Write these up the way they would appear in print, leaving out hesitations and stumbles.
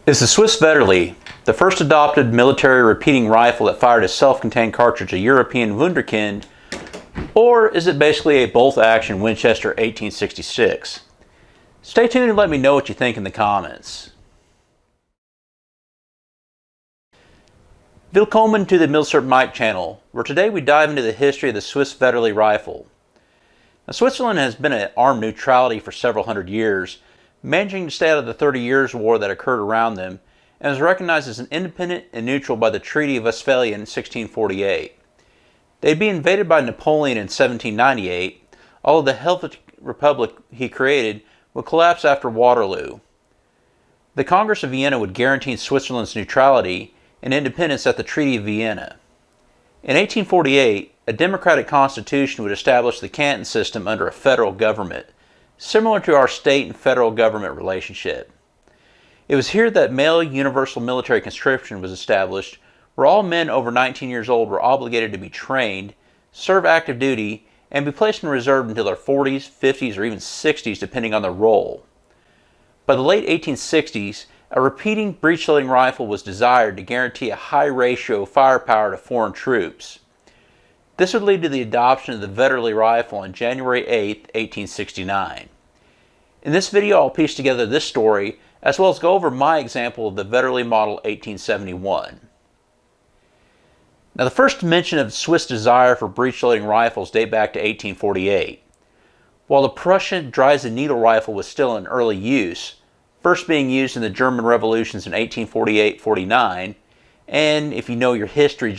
Is the Swiss Vetterli, the first adopted military repeating rifle that fired a self-contained cartridge, a European Wunderkind, or is it basically a bolt-action Winchester 1866? Stay tuned and let me know what you think in the comments. Willkommen to the Military Mike channel, where today we dive into the history of the Swiss Vetterli rifle. Now, Switzerland has been at armed neutrality for several hundred years, managing to stay out of the 30 Years' War that occurred around them, and was recognized as an independent and neutral by the Treaty of Westphalia in 1648. They'd be invaded by Napoleon in 1798, although the Helvetic Republic he created would collapse after Waterloo. The Congress of Vienna would guarantee Switzerland's neutrality and independence at the Treaty of Vienna. In 1848, a democratic constitution would establish the canton system under a federal government, similar to our state and federal government relationship. It was here that male universal military conscription was established, where all men over 19 years old were obligated to be trained, serve active duty, and be placed in reserve until their 40s, 50s, or even 60s depending on their role. By the late 1860s, a repeating breech-loading rifle was desired to guarantee a high ratio of firepower to foreign troops. This would lead to the adoption of the Vetterli rifle on January 8, 1869. In this video, I'll piece together this story, as well as go over my example of the Vetterli Model 1871. Now, the first mention of Swiss desire for breech-loading rifles date back to 1848. While the Prussian Dreisenneedle rifle was still in early use, first being used in the German revolutions in 1848-49, and if you know your history,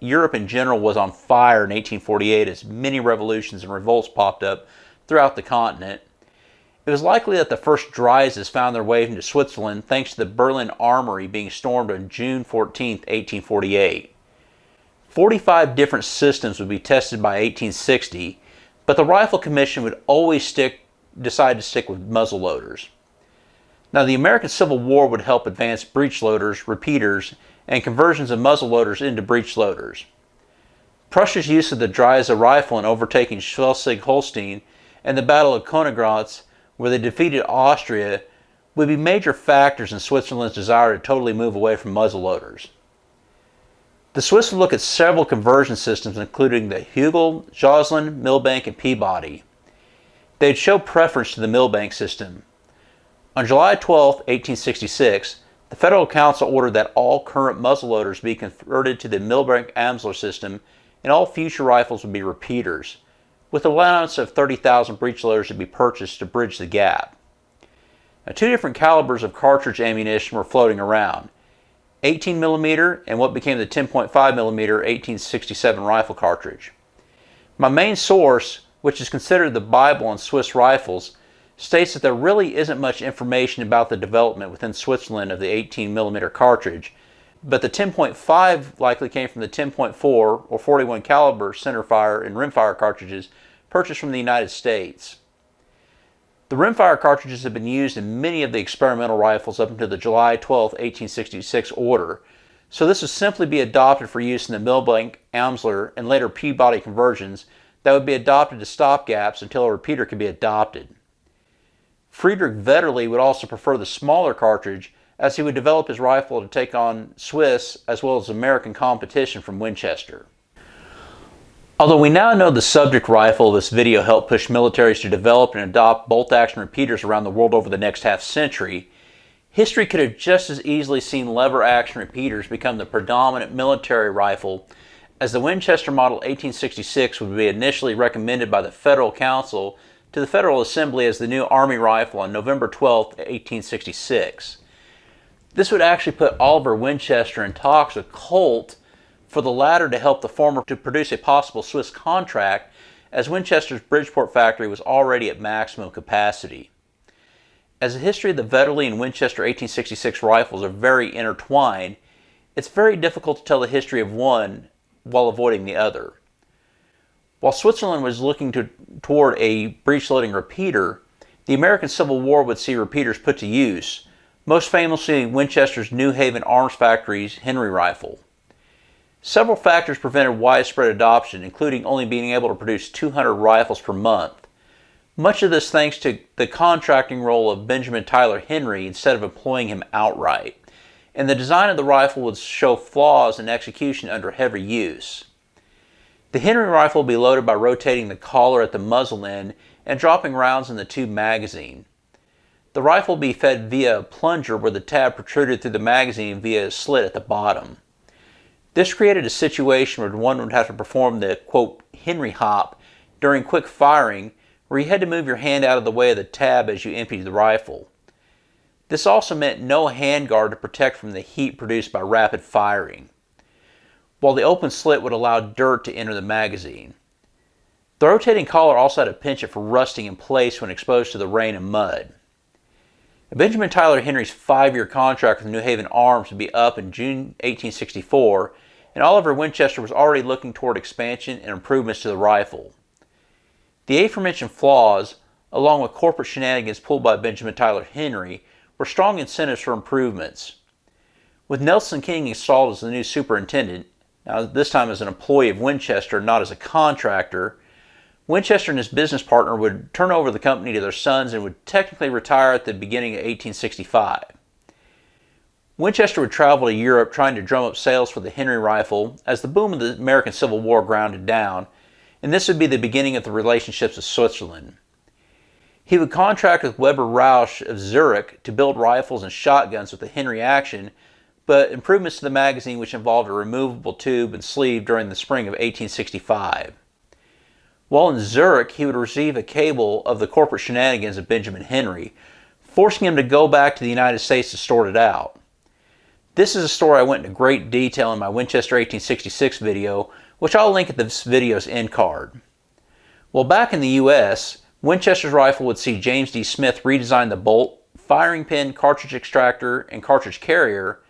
Europe in general was on fire in 1848 as many revolutions and revolts popped up throughout the continent. It was likely that the first Dreises found their way into Switzerland thanks to the Berlin Armory being stormed on June 14, 1848. 45 different systems would be tested by 1860, but the Rifle Commission would always decide to stick with muzzleloaders. Now, the American Civil War would help advance breech-loaders, repeaters, and conversions of muzzleloaders into breech-loaders. Prussia's use of the Dreise rifle in overtaking Schleswig-Holstein and the Battle of Königgrätz, where they defeated Austria, would be major factors in Switzerland's desire to totally move away from muzzleloaders. The Swiss would look at several conversion systems, including the Hugel, Joslin, Milbank, and Peabody. They'd show preference to the Milbank system. On July 12, 1866, the Federal Council ordered that all current muzzleloaders be converted to the Milbank-Amsler system and all future rifles would be repeaters, with an allowance of 30,000 breechloaders to be purchased to bridge the gap. Now, two different calibers of cartridge ammunition were floating around, 18mm and what became the 10.5mm 1867 rifle cartridge. My main source, which is considered the Bible on Swiss rifles, states that there really isn't much information about the development within Switzerland of the 18mm cartridge, but the 10.5 likely came from the 10.4 or 41 caliber centerfire and rimfire cartridges purchased from the United States. The rimfire cartridges have been used in many of the experimental rifles up until the July 12, 1866 order, so this would simply be adopted for use in the Milbank, Amsler, and later Peabody conversions that would be adopted to stopgaps until a repeater could be adopted. Friedrich Vetterli would also prefer the smaller cartridge, as he would develop his rifle to take on Swiss as well as American competition from Winchester. Although we now know the subject rifle of this video helped push militaries to develop and adopt bolt-action repeaters around the world over the next half-century, history could have just as easily seen lever-action repeaters become the predominant military rifle, as the Winchester Model 1866 would be initially recommended by the Federal Council to the Federal Assembly as the new Army rifle on November 12, 1866. This would actually put Oliver Winchester in talks with Colt for the latter to help the former to produce a possible Swiss contract, as Winchester's Bridgeport factory was already at maximum capacity. As the history of the Vetterli and Winchester 1866 rifles are very intertwined, it's very difficult to tell the history of one while avoiding the other. While Switzerland was looking toward a breech-loading repeater, the American Civil War would see repeaters put to use, most famously Winchester's New Haven Arms Factory's Henry rifle. Several factors prevented widespread adoption, including only being able to produce 200 rifles per month. Much of this thanks to the contracting role of Benjamin Tyler Henry instead of employing him outright, and the design of the rifle would show flaws in execution under heavy use. The Henry rifle will be loaded by rotating the collar at the muzzle end and dropping rounds in the tube magazine. The rifle will be fed via a plunger where the tab protruded through the magazine via a slit at the bottom. This created a situation where one would have to perform the, quote, Henry hop during quick firing, where you had to move your hand out of the way of the tab as you emptied the rifle. This also meant no handguard to protect from the heat produced by rapid firing, while the open slit would allow dirt to enter the magazine. The rotating collar also had a penchant for rusting in place when exposed to the rain and mud. Benjamin Tyler Henry's 5-year contract with New Haven Arms would be up in June 1864, and Oliver Winchester was already looking toward expansion and improvements to the rifle. The aforementioned flaws, along with corporate shenanigans pulled by Benjamin Tyler Henry, were strong incentives for improvements. With Nelson King installed as the new superintendent, now this time as an employee of Winchester, not as a contractor, Winchester and his business partner would turn over the company to their sons and would technically retire at the beginning of 1865. Winchester would travel to Europe trying to drum up sales for the Henry rifle as the boom of the American Civil War grounded down, and this would be the beginning of the relationships with Switzerland. He would contract with Weber Rausch of Zurich to build rifles and shotguns with the Henry action, but improvements to the magazine which involved a removable tube and sleeve during the spring of 1865. While in Zurich, he would receive a cable of the corporate shenanigans of Benjamin Henry, forcing him to go back to the United States to sort it out. This is a story I went into great detail in my Winchester 1866 video, which I'll link at this video's end card. While back in the U.S., Winchester's rifle would see James D. Smith redesign the bolt, firing pin, cartridge extractor, and cartridge carrier,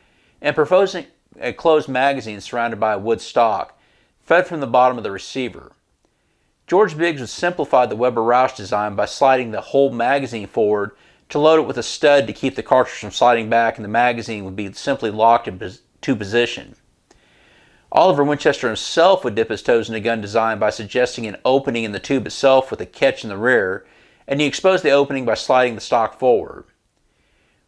and proposing a closed magazine surrounded by a wood stock, fed from the bottom of the receiver. George Biggs would simplify the Weber Rausch design by sliding the whole magazine forward to load it with a stud to keep the cartridge from sliding back, and the magazine would be simply locked into position. Oliver Winchester himself would dip his toes in the gun design by suggesting an opening in the tube itself with a catch in the rear, and he exposed the opening by sliding the stock forward.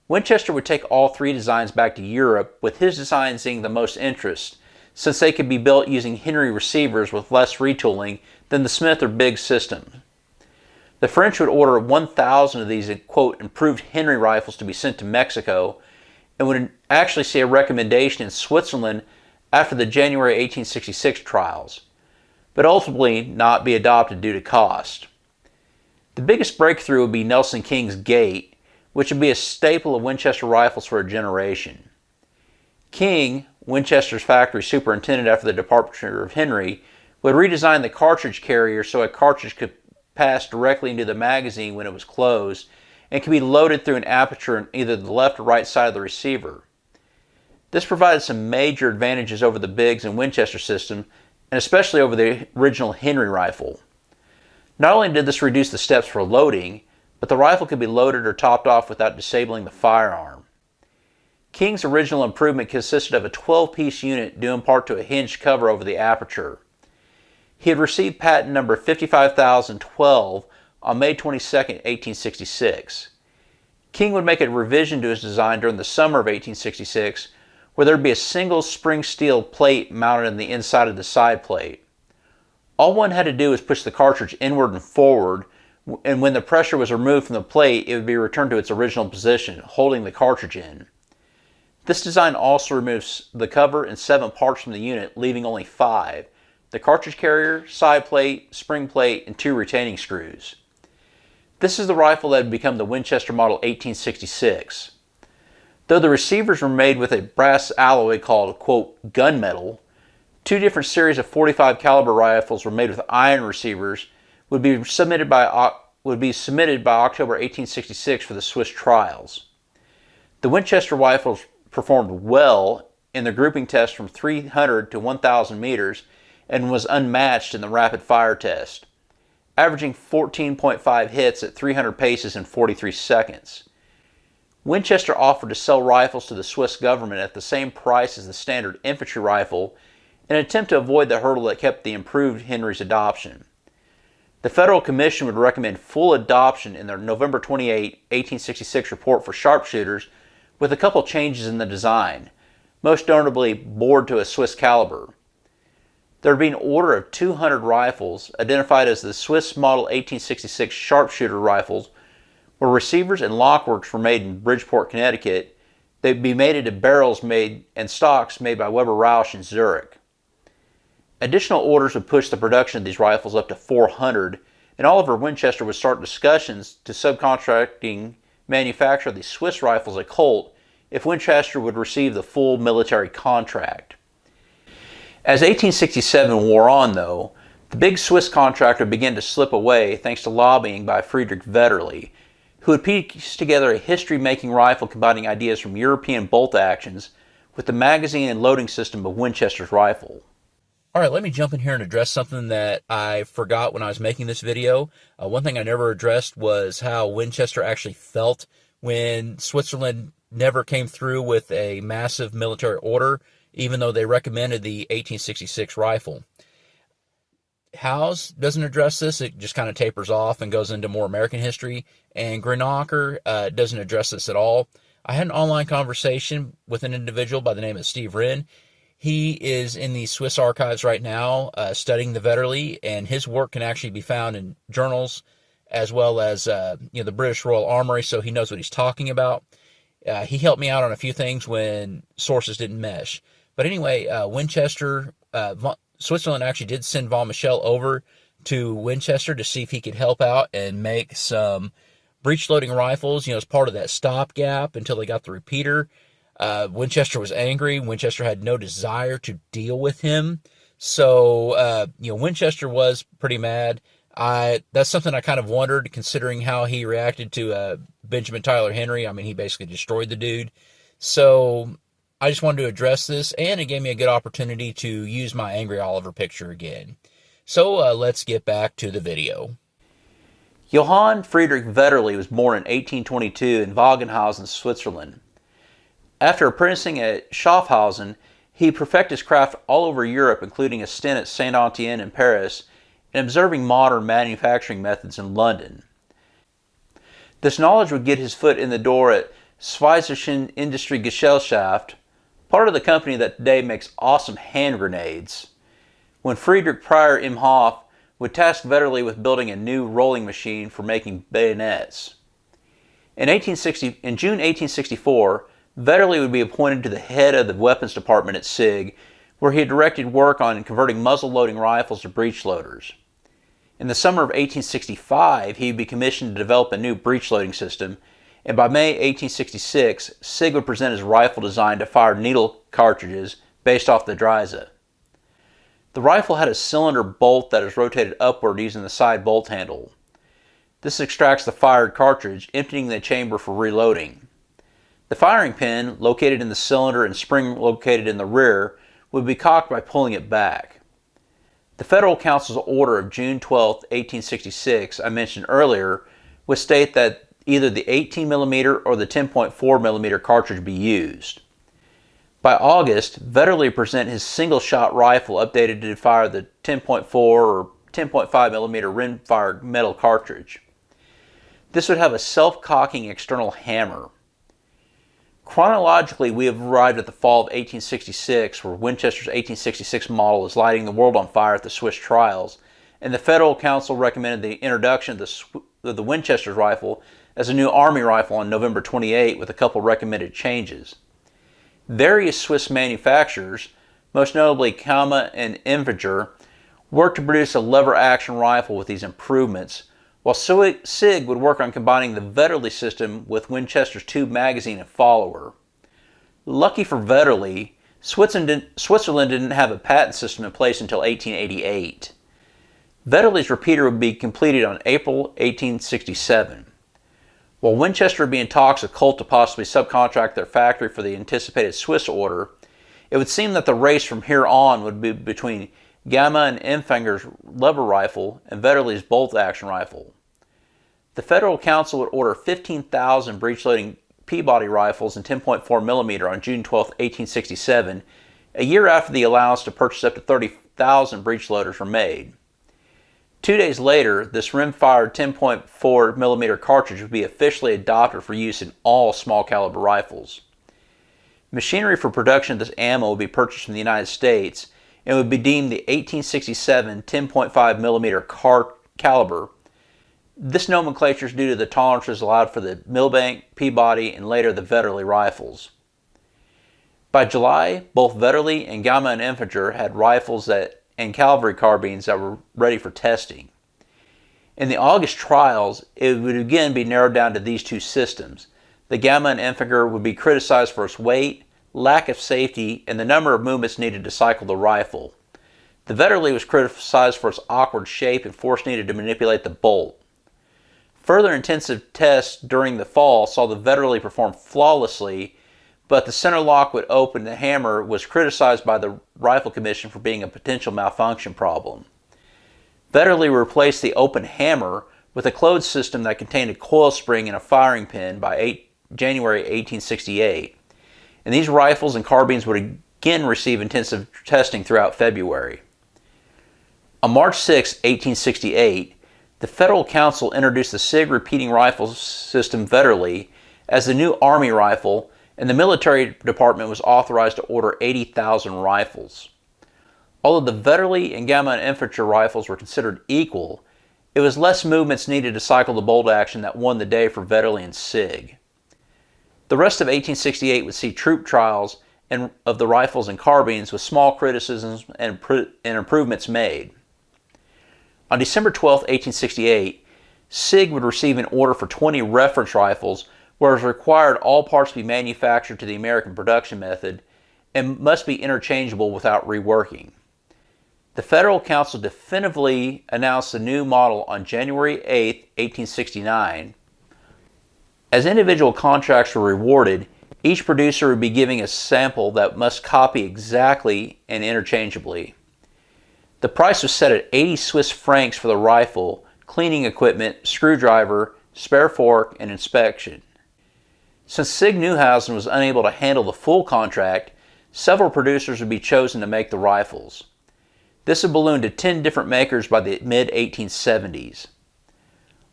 Winchester would take all 3 designs back to Europe, with his design seeing the most interest, since they could be built using Henry receivers with less retooling than the Smith or Biggs system. The French would order 1,000 of these, quote, improved Henry rifles to be sent to Mexico, and would actually see a recommendation in Switzerland after the January 1866 trials, but ultimately not be adopted due to cost. The biggest breakthrough would be Nelson King's Gate, which would be a staple of Winchester rifles for a generation. King, Winchester's factory superintendent after the departure of Henry, would redesign the cartridge carrier so a cartridge could pass directly into the magazine when it was closed and could be loaded through an aperture on either the left or right side of the receiver. This provided some major advantages over the Biggs and Winchester system, and especially over the original Henry rifle. Not only did this reduce the steps for loading, but the rifle could be loaded or topped off without disabling the firearm. King's original improvement consisted of a 12-piece unit due in part to a hinged cover over the aperture. He had received patent number 55012 on May 22, 1866. King would make a revision to his design during the summer of 1866, where there would be a single spring steel plate mounted on the inside of the side plate. All one had to do was push the cartridge inward and forward, and when the pressure was removed from the plate, it would be returned to its original position, holding the cartridge in. This design also removes the cover and 7 parts from the unit, leaving only 5: the cartridge carrier, side plate, spring plate, and 2 retaining screws. This is the rifle that had become the Winchester Model 1866. Though the receivers were made with a brass alloy called, quote, gunmetal, 2 different series of .45 caliber rifles were made with iron receivers would be submitted by October 1866 for the Swiss trials. The Winchester rifles performed well in the grouping test from 300 to 1,000 meters and was unmatched in the rapid fire test, averaging 14.5 hits at 300 paces in 43 seconds. Winchester offered to sell rifles to the Swiss government at the same price as the standard infantry rifle in an attempt to avoid the hurdle that kept the improved Henry's adoption. The Federal Commission would recommend full adoption in their November 28, 1866 report for sharpshooters, with a couple changes in the design, most notably bored to a Swiss caliber. There would be an order of 200 rifles, identified as the Swiss Model 1866 sharpshooter rifles, where receivers and lockworks were made in Bridgeport, Connecticut. They'd be made into barrels made and stocks made by Weber Rausch in Zurich. Additional orders would push the production of these rifles up to 400, and Oliver Winchester would start discussions to subcontracting manufacture of these Swiss rifles at Colt if Winchester would receive the full military contract. As 1867 wore on, though, the big Swiss contract would begin to slip away thanks to lobbying by Swiss Vetterli, who had pieced together a history-making rifle combining ideas from European bolt actions with the magazine and loading system of Winchester's rifle. All right, let me jump in here and address something that I forgot when I was making this video. One thing I never addressed was how Winchester actually felt when Switzerland never came through with a massive military order, even though they recommended the 1866 rifle. Houze doesn't address this. It just kind of tapers off and goes into more American history. And Grenacher doesn't address this at all. I had an online conversation with an individual by the name of Steve Wren. He is in the Swiss archives right now studying the Vetterli, and his work can actually be found in journals as well as the British Royal Armoury, so he knows what he's talking about. He helped me out on a few things when sources didn't mesh. But anyway, Winchester, Switzerland actually did send von Michel over to Winchester to see if he could help out and make some breech-loading rifles, as part of that stopgap until they got the repeater. Winchester was angry. Winchester had no desire to deal with him. So, Winchester was pretty mad. That's something I kind of wondered, considering how he reacted to Benjamin Tyler Henry. I mean, he basically destroyed the dude. So I just wanted to address this, and it gave me a good opportunity to use my Angry Oliver picture again. So let's get back to the video. Johann Friedrich Vetterli was born in 1822 in Wagenhausen, Switzerland. After apprenticing at Schaffhausen, he perfected his craft all over Europe, including a stint at Saint-Étienne in Paris and observing modern manufacturing methods in London. This knowledge would get his foot in the door at Schweizer Industriegesellschaft, part of the company that today makes awesome hand grenades, when Friedrich Prior Imhoff would task Vetterli with building a new rolling machine for making bayonets. In June 1864, Vetterli would be appointed to the head of the weapons department at SIG, where he had directed work on converting muzzle-loading rifles to breech loaders. In the summer of 1865, he would be commissioned to develop a new breech-loading system, and by May 1866, SIG would present his rifle design to fire needle cartridges based off the Dreiser. The rifle had a cylinder bolt that is rotated upward using the side bolt handle. This extracts the fired cartridge, emptying the chamber for reloading. The firing pin, located in the cylinder and spring located in the rear, would be cocked by pulling it back. The Federal Council's order of June 12, 1866, I mentioned earlier, would state that either the 18mm or the 10.4mm cartridge be used. By August, Vetterli would present his single-shot rifle updated to fire the 10.4 or 10.5mm rim-fired metal cartridge. This would have a self-cocking external hammer. Chronologically, we have arrived at the fall of 1866, where Winchester's 1866 model is lighting the world on fire at the Swiss trials, and the Federal Council recommended the introduction of the Winchester's rifle as a new Army rifle on November 28 with a couple recommended changes. Various Swiss manufacturers, most notably Kama and Inviger, worked to produce a lever-action rifle with these improvements, while SIG would work on combining the Vetterli system with Winchester's tube magazine and follower. Lucky for Vetterli, Switzerland didn't have a patent system in place until 1888. Vetterli's repeater would be completed on April 1867. While Winchester would be in talks with Colt to possibly subcontract their factory for the anticipated Swiss order, it would seem that the race from here on would be between Gamma and Empfänger's lever rifle and Vetterli's bolt-action rifle. The Federal Council would order 15,000 breech-loading Peabody rifles and 10.4mm on June 12, 1867, a year after the allowance to purchase up to 30,000 breech loaders were made. 2 days later, this rimfired 10.4 millimeter cartridge would be officially adopted for use in all small caliber rifles. Machinery for production of this ammo would be purchased from the United States and would be deemed the 1867 10.5 millimeter caliber. This nomenclature is due to the tolerances allowed for the Milbank, Peabody, and later the Vetterli rifles. By July, both Vetterli and Gamma and Infantry had rifles and cavalry carbines that were ready for testing. In the August trials, it would again be narrowed down to these two systems. The Gamma and Infantry would be criticized for its weight, lack of safety, and the number of movements needed to cycle the rifle. The Vetterli was criticized for its awkward shape and force needed to manipulate the bolt. Further intensive tests during the fall saw the Vetterli perform flawlessly, but the center lock would open. The hammer was criticized by the Rifle Commission for being a potential malfunction problem. Vetterli replaced the open hammer with a closed system that contained a coil spring and a firing pin by January 1868. And these rifles and carbines would again receive intensive testing throughout February. On March 6, 1868, the Federal Council introduced the SIG repeating rifle system Vetterli as the new Army rifle, and the Military Department was authorized to order 80,000 rifles. Although the Vetterli and Gamma and Infantry rifles were considered equal, it was less movements needed to cycle the bolt action that won the day for Vetterli and SIG. The rest of 1868 would see troop trials of the rifles and carbines with small criticisms and improvements made. On December 12, 1868, SIG would receive an order for 20 reference rifles, where it was required all parts be manufactured to the American production method and must be interchangeable without reworking. The Federal Council definitively announced the new model on January 8, 1869. As individual contracts were rewarded, each producer would be giving a sample that must copy exactly and interchangeably. The price was set at 80 Swiss francs for the rifle, cleaning equipment, screwdriver, spare fork, and inspection. Since SIG Neuhausen was unable to handle the full contract, several producers would be chosen to make the rifles. This would balloon to 10 different makers by the mid-1870s.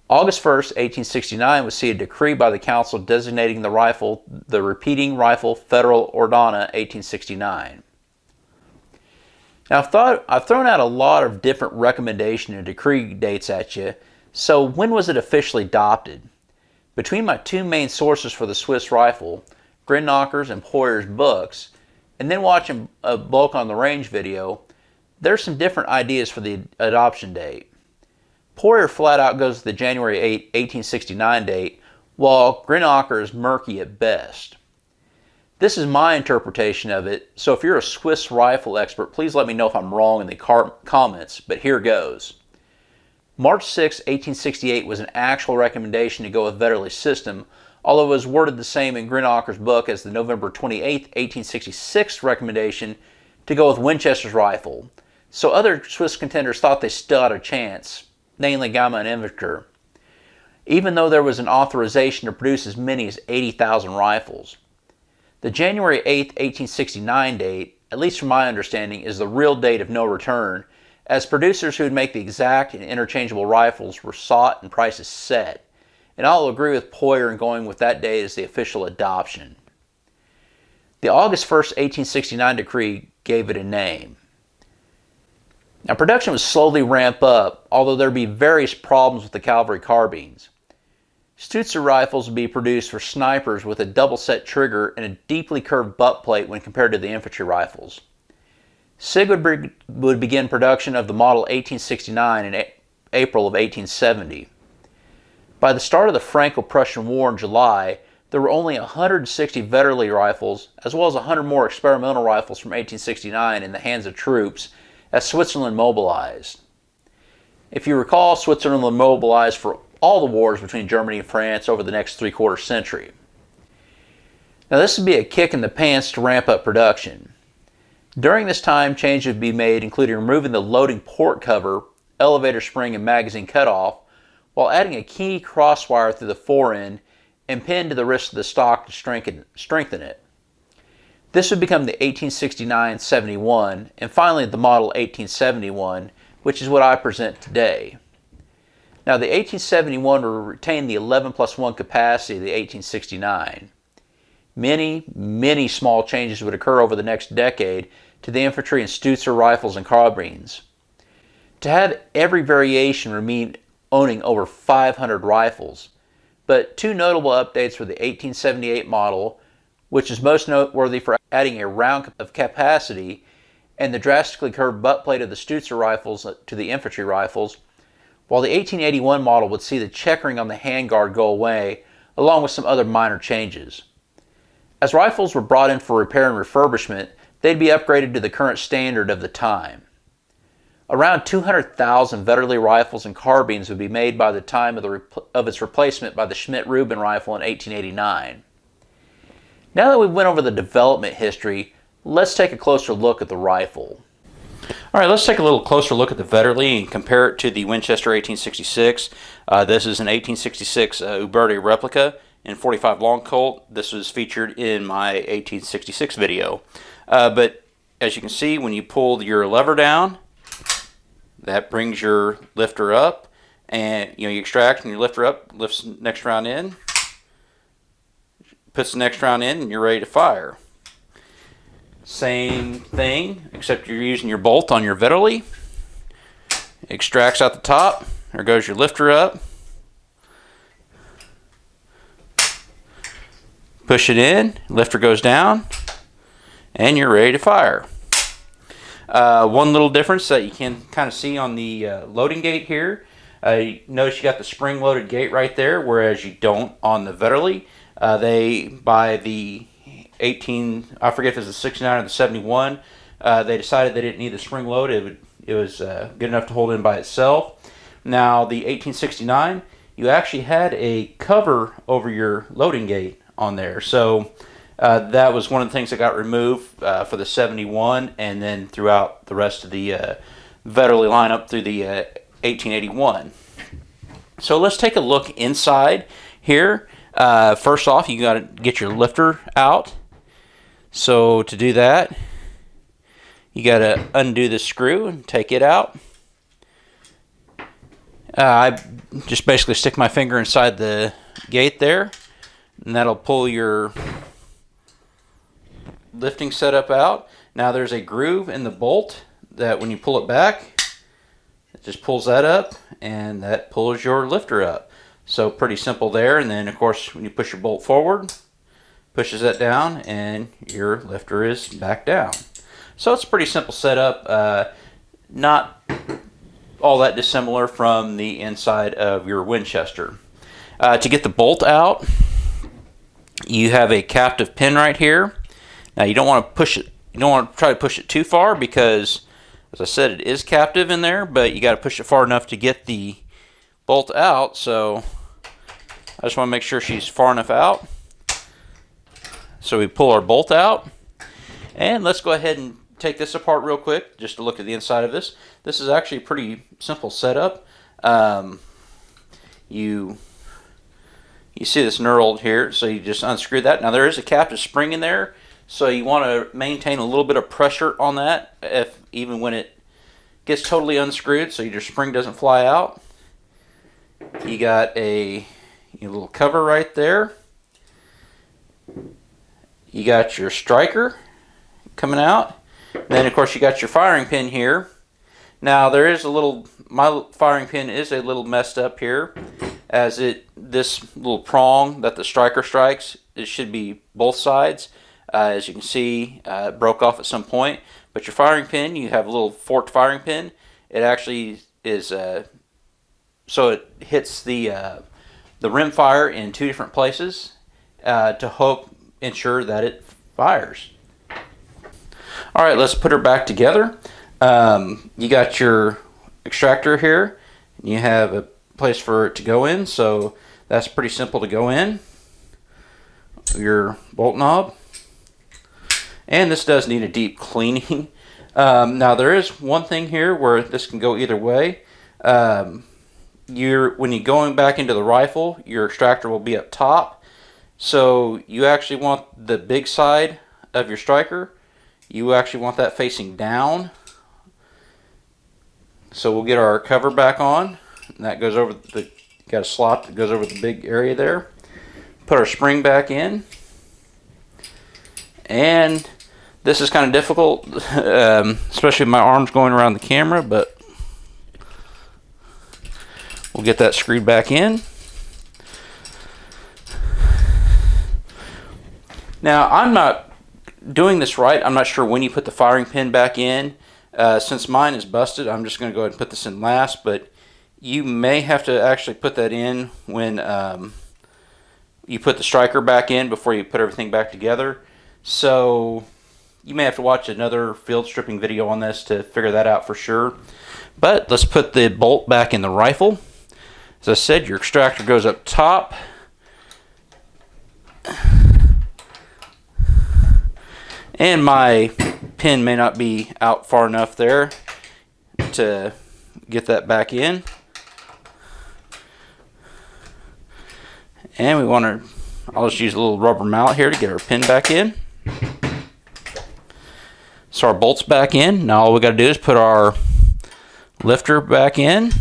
August 1, 1869 would see a decree by the Council designating the rifle the Repeating Rifle Federal Ordonnance 1869. Now, I've thrown out a lot of different recommendation and decree dates at you, so when was it officially adopted? Between my two main sources for the Swiss rifle, Grenacher's and Poyer's books, and then watching a Bulk on the Range video, there's some different ideas for the adoption date. Poyer flat out goes with the January 8, 1869 date, while Grenacher is murky at best. This is my interpretation of it, so if you're a Swiss rifle expert, please let me know if I'm wrong in the comments, but here goes. March 6, 1868 was an actual recommendation to go with Vetterli's system, although it was worded the same in Grenacher's book as the November 28, 1866 recommendation to go with Winchester's rifle, so other Swiss contenders thought they still had a chance, namely Gamma and Infantry, even though there was an authorization to produce as many as 80,000 rifles. The January 8, 1869 date, at least from my understanding, is the real date of no return, as producers who would make the exact and interchangeable rifles were sought and prices set, and I'll agree with Poyer in going with that date as the official adoption. The August 1, 1869 decree gave it a name. Now, production would slowly ramp up, although there would be various problems with the cavalry carbines. Stutzer rifles would be produced for snipers with a double-set trigger and a deeply curved butt plate when compared to the infantry rifles. SIG would begin production of the model 1869 in April of 1870. By the start of the Franco-Prussian War in July, there were only 160 Vetterli rifles, as well as 100 more experimental rifles from 1869 in the hands of troops as Switzerland mobilized. If you recall, Switzerland mobilized for all the wars between Germany and France over the next three-quarter century. Now, this would be a kick in the pants to ramp up production. During this time, changes would be made, including removing the loading port cover, elevator spring, and magazine cutoff, while adding a key crosswire through the forend and pin to the wrist of the stock to strengthen it. This would become the 1869-71, and finally the model 1871, which is what I present today. Now, the 1871 will retain the 11+1 capacity of the 1869. Many small changes would occur over the next decade to the infantry and Stutzer rifles and carbines. To have every variation remain owning over 500 rifles, but two notable updates were the 1878 model, which is most noteworthy for adding a round of capacity, and the drastically curved butt plate of the Stutzer rifles to the infantry rifles, while the 1881 model would see the checkering on the handguard go away, along with some other minor changes. As rifles were brought in for repair and refurbishment, they'd be upgraded to the current standard of the time. Around 200,000 Vetterli rifles and carbines would be made by the time of its replacement by the Schmidt-Rubin rifle in 1889. Now that we've went over the development history, let's take a closer look at the rifle. All right, let's take a little closer look at the Vetterli and compare it to the Winchester 1866. This is an 1866 Uberti replica in 45 long Colt. This was featured in my 1866 video. But as you can see, when you pull your lever down, that brings your lifter up, and you extract and your lifter up, lifts the next round in, puts the next round in, and you're ready to fire. Same thing, except you're using your bolt on your Vetterli. Extracts out the top. There goes your lifter up. Push it in. Lifter goes down. And you're ready to fire. One little difference that you can kind of see on the loading gate here. Notice you got the spring-loaded gate right there, whereas you don't on the Vetterli. They, by the I forget if it was the 69 or the 71, they decided they didn't need the spring load. It was good enough to hold in by itself. Now, the 1869, you actually had a cover over your loading gate on there. So that was one of the things that got removed for the 71, and then throughout the rest of the Vetterli lineup through the 1881. So let's take a look inside here. First off, you got to get your lifter out. So to do that, you got to undo the screw and take it out. I just basically stick my finger inside the gate there, and that'll pull your lifting setup out. Now there's a groove in the bolt that when you pull it back, it just pulls that up, and that pulls your lifter up. So pretty simple there. And then of course when you push your bolt forward, pushes that down, and your lifter is back down. So it's a pretty simple setup, not all that dissimilar from the inside of your Winchester. To get the bolt out, you have a captive pin right here. Now you don't want to push it. You don't want to try to push it too far because, as I said, it is captive in there. But you got to push it far enough to get the bolt out. So I just want to make sure she's far enough out. So we pull our bolt out, and let's go ahead and take this apart real quick just to look at the inside of this. This is actually a pretty simple setup. You see this knurled here, so you just unscrew that. Now there is a captive spring in there, so you want to maintain a little bit of pressure on that, even when it gets totally unscrewed, so your spring doesn't fly out. You got a little cover right there. You got your striker coming out. Then of course you got your firing pin here. Now there is my firing pin is a little messed up here, as this little prong that the striker strikes, it should be both sides. As you can see, it broke off at some point. But your firing pin, you have a little forked firing pin. It actually is so it hits the rim fire in two different places to ensure that it fires. All right, let's put her back together. You got your extractor here. You have a place for it to go in, so that's pretty simple to go in. Your bolt knob. And this does need a deep cleaning. Now there is one thing here where this can go either way. When you're going back into the rifle, your extractor will be up top. So you actually want the big side of your striker. You actually want that facing down. So we'll get our cover back on. And that goes over got a slot that goes over the big area there. Put our spring back in. And this is kind of difficult, especially with my arms going around the camera, but we'll get that screwed back in. Now, I'm not doing this right. I'm not sure when you put the firing pin back in. Since mine is busted, I'm just going to go ahead and put this in last, but you may have to actually put that in when you put the striker back in before you put everything back together. So you may have to watch another field stripping video on this to figure that out for sure. But let's put the bolt back in the rifle. As I said, your extractor goes up top. And my pin may not be out far enough there to get that back in. And we want to, I'll just use a little rubber mallet here to get our pin back in. So our bolt's back in. Now all we got to do is put our lifter back in.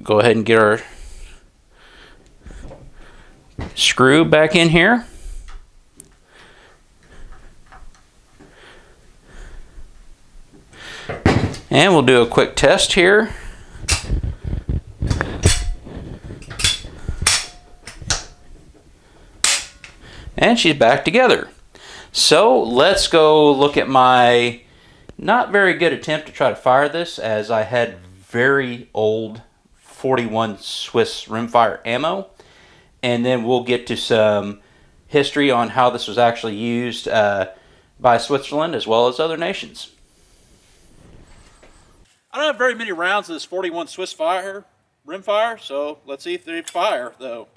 Go ahead and get our screw back in here. And we'll do a quick test here. And she's back together. So let's go look at my not very good attempt to try to fire this, as I had very old 41 Swiss rimfire ammo. And then we'll get to some history on how this was actually used by Switzerland as well as other nations. I don't have very many rounds of this 41 Swiss rimfire, so let's see if they fire though.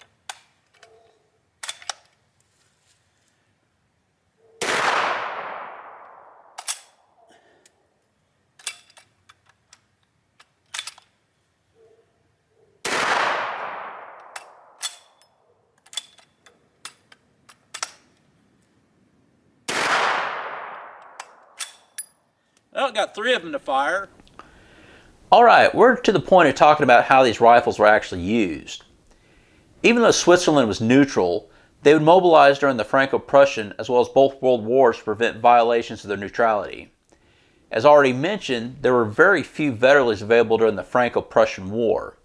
Well, got 3 of them to fire. All right, we're to the point of talking about how these rifles were actually used. Even though Switzerland was neutral, they would mobilize during the Franco-Prussian as well as both world wars to prevent violations of their neutrality. As already mentioned, there were very few Vetterlis available during the Franco-Prussian War.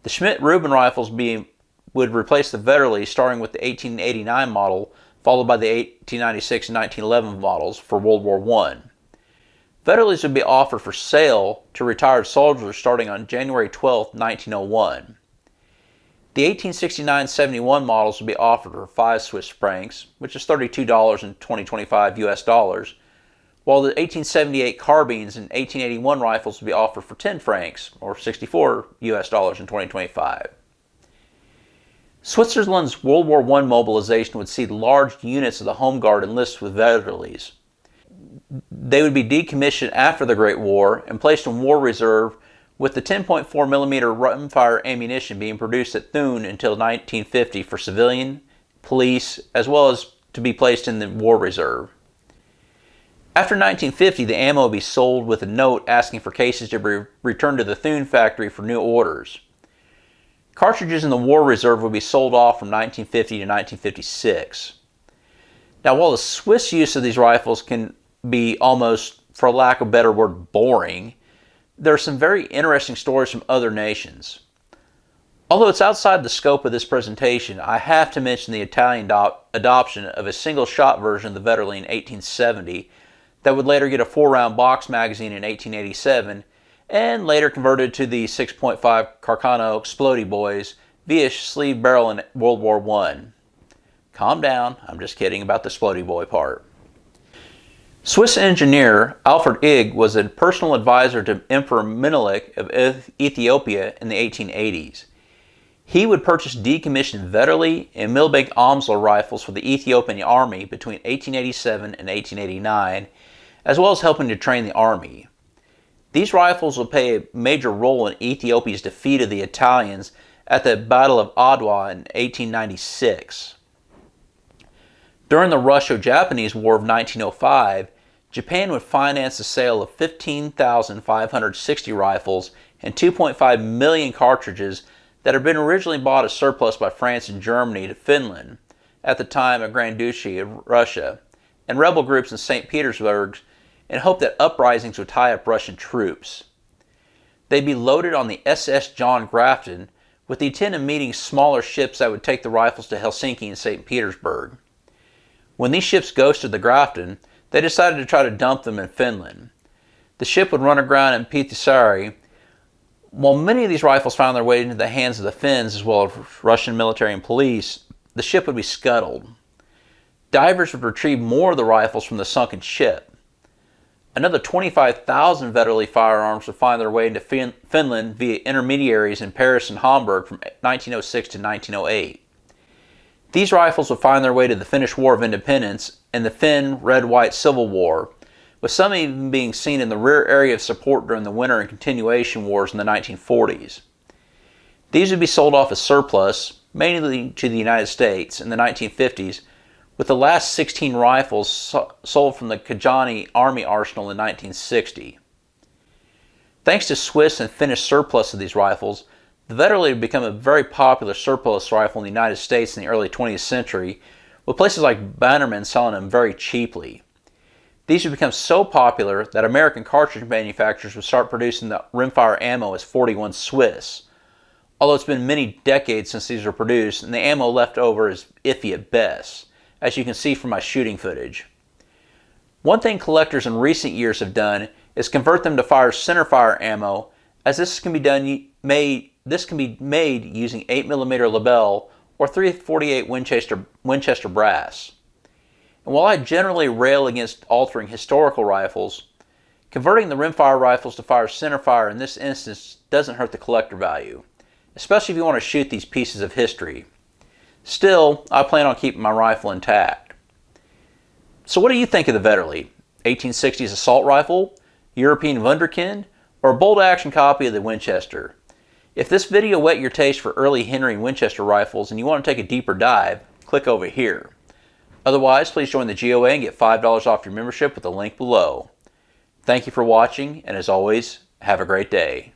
The Schmidt-Rubin rifles would replace the Vetterli, starting with the 1889 model, followed by the 1896 and 1911 models for World War I. Vetterlis would be offered for sale to retired soldiers starting on January 12, 1901. The 1869-71 models would be offered for 5 Swiss francs, which is $32 in 2025 US dollars, while the 1878 carbines and 1881 rifles would be offered for 10 francs, or 64 US dollars in 2025. Switzerland's World War I mobilization would see large units of the Home Guard enlist with Vetterlis. They would be decommissioned after the Great War and placed in war reserve, with the 10.4mm rimfire ammunition being produced at Thun until 1950 for civilian, police, as well as to be placed in the war reserve. After 1950, the ammo would be sold with a note asking for cases to be returned to the Thun factory for new orders. Cartridges in the war reserve would be sold off from 1950 to 1956. Now, while the Swiss use of these rifles can be almost, for lack of a better word, boring, there are some very interesting stories from other nations. Although it's outside the scope of this presentation, I have to mention the Italian adoption of a single-shot version of the Vetterli in 1870 that would later get a 4-round box magazine in 1887 and later converted to the 6.5 Carcano Explodey Boys via sleeve barrel in World War I. Calm down, I'm just kidding about the Explodey Boy part. Swiss engineer Alfred Ig was a personal advisor to Emperor Menelik of Ethiopia in the 1880s. He would purchase decommissioned Vetterli and Milbank Amsler rifles for the Ethiopian army between 1887 and 1889, as well as helping to train the army. These rifles would play a major role in Ethiopia's defeat of the Italians at the Battle of Adwa in 1896. During the Russo-Japanese War of 1905, Japan would finance the sale of 15,560 rifles and 2.5 million cartridges that had been originally bought as surplus by France and Germany to Finland, at the time a Grand Duchy of Russia, and rebel groups in St. Petersburg, in hope that uprisings would tie up Russian troops. They'd be loaded on the SS John Grafton, with the intent of meeting smaller ships that would take the rifles to Helsinki and St. Petersburg. When these ships ghosted the Grafton, they decided to try to dump them in Finland. The ship would run aground in Pietarsaari. While many of these rifles found their way into the hands of the Finns as well as Russian military and police, the ship would be scuttled. Divers would retrieve more of the rifles from the sunken ship. Another 25,000 Vetterli firearms would find their way into Finland via intermediaries in Paris and Hamburg from 1906 to 1908. These rifles would find their way to the Finnish War of Independence and the Finn Red-White Civil War, with some even being seen in the rear area of support during the Winter and Continuation Wars in the 1940s. These would be sold off as surplus, mainly to the United States, in the 1950s, with the last 16 rifles sold from the Kajani Army Arsenal in 1960. Thanks to Swiss and Finnish surplus of these rifles, the Vetterli would become a very popular surplus rifle in the United States in the early 20th century, with places like Bannerman selling them very cheaply. These would become so popular that American cartridge manufacturers would start producing the rimfire ammo as 41 Swiss, although it's been many decades since these were produced and the ammo left over is iffy at best, as you can see from my shooting footage. One thing collectors in recent years have done is convert them to fire centerfire ammo, as this can be made using 8mm Lebel or .348 Winchester brass. And while I generally rail against altering historical rifles, converting the rimfire rifles to fire centerfire in this instance doesn't hurt the collector value, especially if you want to shoot these pieces of history. Still, I plan on keeping my rifle intact. So what do you think of the Vetterli? 1860s assault rifle, European Wunderkind, or a bolt-action copy of the Winchester? If this video whet your taste for early Henry and Winchester rifles and you want to take a deeper dive, click over here. Otherwise, please join the GOA and get $5 off your membership with the link below. Thank you for watching, and as always, have a great day.